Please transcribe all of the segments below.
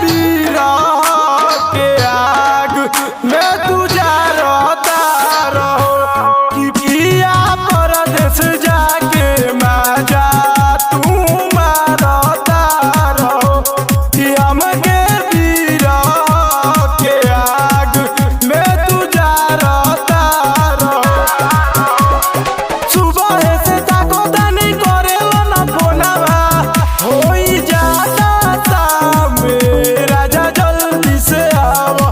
बीरा के आग में तू जा रहो कि पिया परदेस जाके मजा तू मारता रहो कि हमके बीरा के आग में तू जा रहो। सुबह से ताको दानी करेला ना फोनवा होई जाता शाम राजा जल्दी से आओ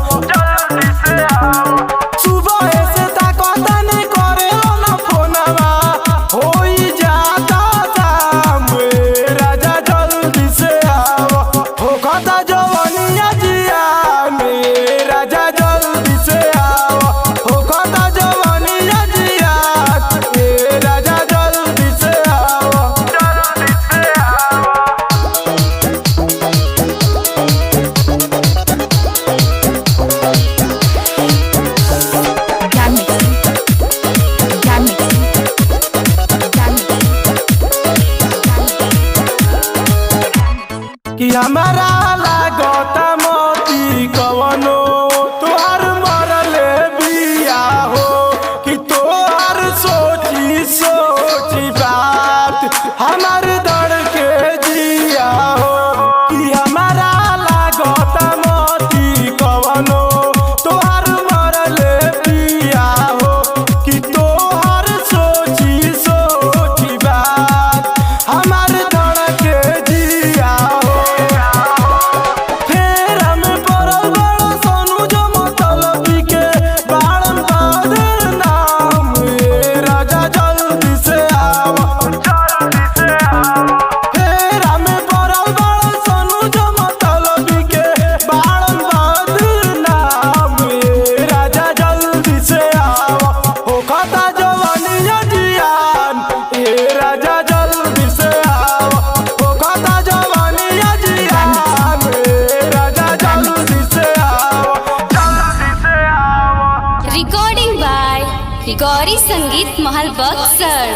सुबह से ताको दानी करेला ना फोनवा होई जाता शाम राजा जल्दी से आओ हो खाता जवानिया जिया में राजा जल्दी से आओ हो खाता जवानिया जिया राजा जल्दी से आओ कि हमारा लागता मोती कवनो तोहर मरले बिया हो कि तोहर सोची सोची बात हमार दर्द के जिया हो कि हमारा लागता मोती कवनो तोहर मरले बिया हो कि तोहर सोची सोची बात हमार दर्द के जिया हो। फेर हमें पड़ल बड़ा सोनू जो मतलबी के बारम बादर नाम राजा जल्दी से आओ फेर हमें पड़ल बड़ा सोनू जो मतलबी के बारम बादर नाम राजा जल्दी से आओ हो खाता जवानिया जियान राजा जल्दी से आओ हो खाता जवानिया जियान राजा जल्दी से आओ रिकॉर्डिंग बाय गौरी संगीत महल बक्सर।